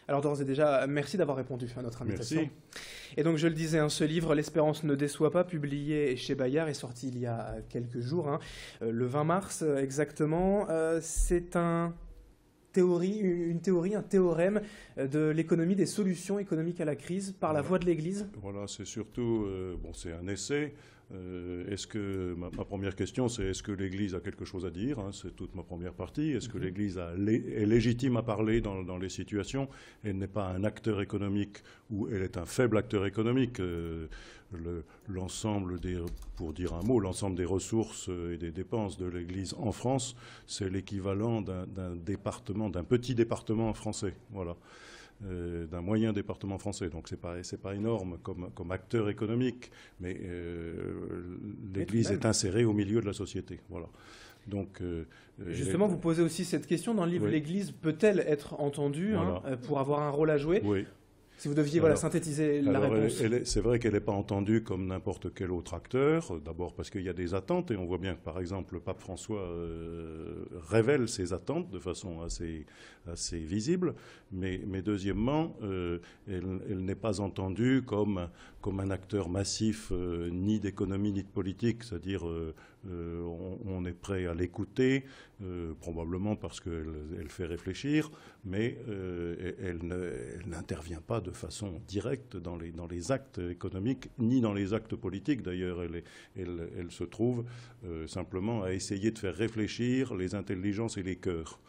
Alors d'ores et déjà, merci d'avoir répondu à notre invitation. Merci. Et donc je le disais, ce livre, L'Espérance ne déçoit pas, publié chez Bayard, est sorti il y a quelques jours, le 20 mars exactement. C'est un théorème de l'économie, des solutions économiques à la crise par la voix de l'Église. Voilà, c'est surtout, c'est un essai. Ma première question, c'est est-ce que l'Église a quelque chose à dire, c'est toute ma première partie. Est-ce que l'Église est légitime à parler dans les situations? Elle n'est pas un acteur économique ou elle est un faible acteur économique. L'ensemble pour dire un mot, l'ensemble des ressources et des dépenses de l'Église en France, c'est l'équivalent d'un petit département français. Voilà. D'un moyen département français. Donc c'est pas énorme comme acteur économique, mais l'Église est insérée au milieu de la société. Voilà. Donc, justement, vous posez aussi cette question dans le livre, oui. L'Église peut-elle être entendue Voilà. pour avoir un rôle à jouer? Oui. Si vous deviez synthétiser la réponse. C'est vrai qu'elle n'est pas entendue comme n'importe quel autre acteur, d'abord parce qu'il y a des attentes, et on voit bien que par exemple le pape François révèle ses attentes de façon assez visible, mais deuxièmement, elle n'est pas entendue comme un acteur massif ni d'économie ni de politique, c'est-à-dire on est prêt à l'écouter, probablement parce qu'elle fait réfléchir, mais elle n'intervient pas de façon directe dans les actes économiques, ni dans les actes politiques. D'ailleurs, elle se trouve simplement à essayer de faire réfléchir les intelligences et les cœurs.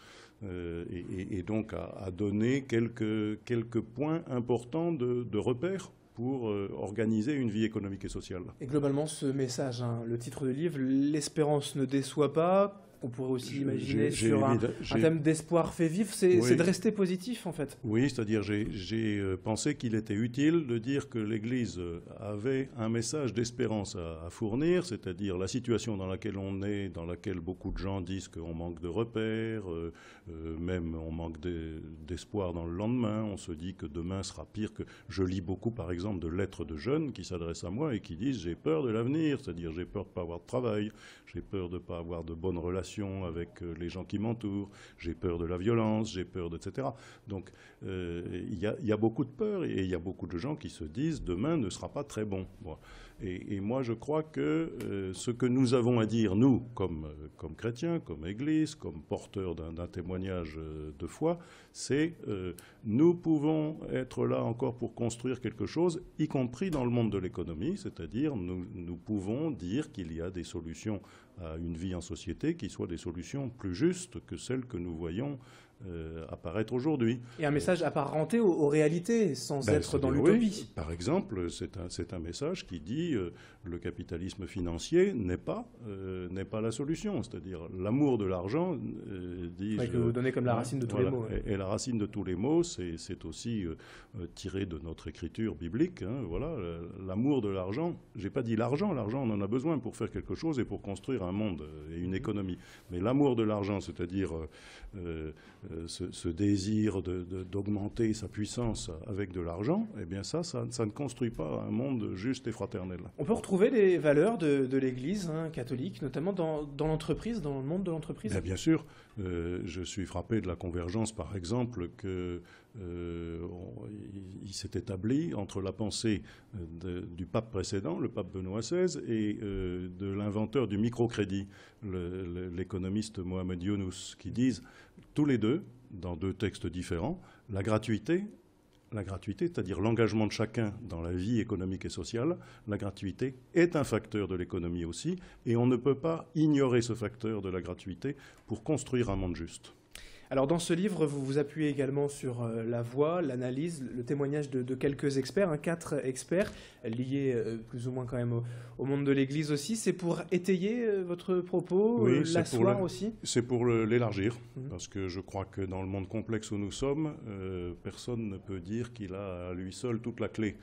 Et donc à donner quelques points importants de repère pour organiser une vie économique et sociale. Et globalement, ce message, le titre du livre, L'Espérance ne déçoit pas, on pourrait aussi imaginer sur un thème d'espoir fait vivre, c'est de rester positif en fait. Oui, c'est-à-dire j'ai pensé qu'il était utile de dire que l'Église avait un message d'espérance à fournir, c'est-à-dire la situation dans laquelle on est, dans laquelle beaucoup de gens disent qu'on manque de repères, même on manque d'espoir dans le lendemain, on se dit que demain sera pire que... Je lis beaucoup par exemple de lettres de jeunes qui s'adressent à moi et qui disent j'ai peur de l'avenir, c'est-à-dire j'ai peur de ne pas avoir de travail, j'ai peur de ne pas avoir de bonnes relations avec les gens qui m'entourent, j'ai peur de la violence, j'ai peur etc. Donc il y a beaucoup de peur et il y a beaucoup de gens qui se disent demain ne sera pas très bon. Bon. Et moi je crois que ce que nous avons à dire, nous, comme chrétiens, comme Église, comme porteurs d'un témoignage de foi, c'est nous pouvons être là encore pour construire quelque chose, y compris dans le monde de l'économie, c'est-à-dire nous pouvons dire qu'il y a des solutions à une vie en société qui soient des solutions plus justes que celles que nous voyons apparaître aujourd'hui. Et un message apparenté aux réalités, sans être dans l'utopie. Oui. Par exemple, c'est un message qui dit le capitalisme financier n'est pas la solution. C'est-à-dire l'amour de l'argent, que vous donnez comme la racine de tous les mots. Et la racine de tous les mots, c'est aussi tiré de notre écriture biblique. Voilà, l'amour de l'argent. J'ai pas dit l'argent on en a besoin pour faire quelque chose et pour construire un monde et une économie. Mais l'amour de l'argent, c'est-à-dire ce désir d'augmenter sa puissance avec de l'argent, eh bien ça ne construit pas un monde juste et fraternel. On peut retrouver les valeurs de l'Église catholique, notamment dans l'entreprise, dans le monde de l'entreprise. Bien sûr. Je suis frappé de la convergence, par exemple, il s'est établi entre la pensée du pape précédent, le pape Benoît XVI, et de l'inventeur du microcrédit, l'économiste Mohamed Younous, qui disent tous les deux, dans deux textes différents, la gratuité, c'est-à-dire l'engagement de chacun dans la vie économique et sociale, la gratuité est un facteur de l'économie aussi, et on ne peut pas ignorer ce facteur de la gratuité pour construire un monde juste. Alors dans ce livre, vous vous appuyez également sur la voix, l'analyse, le témoignage de quelques experts, 4 experts liés plus ou moins quand même au monde de l'Église aussi. C'est pour étayer votre propos, l'asseoir aussi? C'est pour l'élargir, parce que je crois que dans le monde complexe où nous sommes, personne ne peut dire qu'il a à lui seul toute la clé.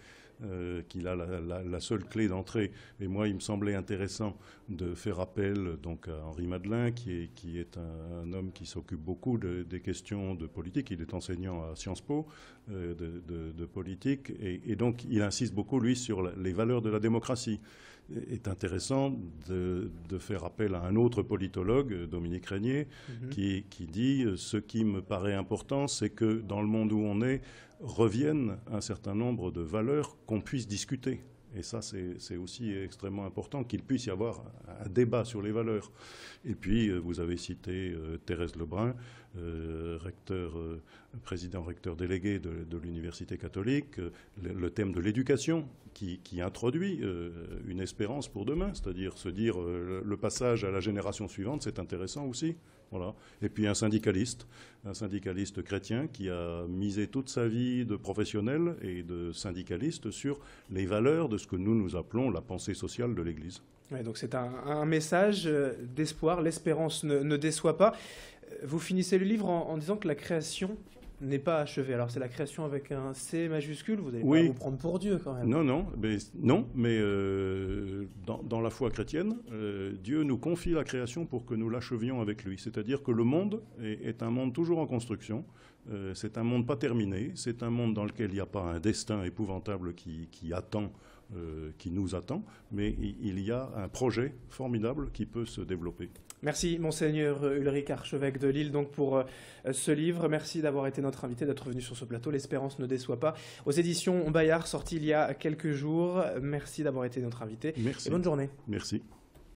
Qu'il a la seule clé d'entrée. Et moi, il me semblait intéressant de faire appel donc, à Henri Madelin, qui est un homme qui s'occupe beaucoup des questions de politique. Il est enseignant à Sciences Po de politique. Et donc, il insiste beaucoup, lui, sur les valeurs de la démocratie. est intéressant de faire appel à un autre politologue, Dominique Régnier, qui dit « Ce qui me paraît important, c'est que dans le monde où on est, reviennent un certain nombre de valeurs qu'on puisse discuter. » Et ça, c'est aussi extrêmement important, qu'il puisse y avoir un débat sur les valeurs. Et puis, vous avez cité Thérèse Lebrun, président-recteur délégué de l'Université catholique, le thème de l'éducation qui introduit une espérance pour demain, c'est-à-dire se dire le passage à la génération suivante, c'est intéressant aussi. Voilà. Et puis un syndicaliste chrétien qui a misé toute sa vie de professionnel et de syndicaliste sur les valeurs de ce que nous appelons la pensée sociale de l'Église. Ouais, donc c'est un message d'espoir, l'espérance ne déçoit pas. Vous finissez le livre en disant que la création n'est pas achevée. Alors c'est la création avec un C majuscule, vous n'allez pas vous prendre pour Dieu quand même. Non, mais dans la foi chrétienne, Dieu nous confie la création pour que nous l'achevions avec lui. C'est-à-dire que le monde est un monde toujours en construction, c'est un monde pas terminé, c'est un monde dans lequel il n'y a pas un destin épouvantable qui nous attend, mais il y a un projet formidable qui peut se développer. Merci Monseigneur Ulrich, archevêque de Lille, donc pour ce livre. Merci d'avoir été notre invité, d'être venu sur ce plateau. L'espérance ne déçoit pas. Aux éditions Bayard, sorti il y a quelques jours. Merci d'avoir été notre invité. Merci. Et bonne journée. Merci.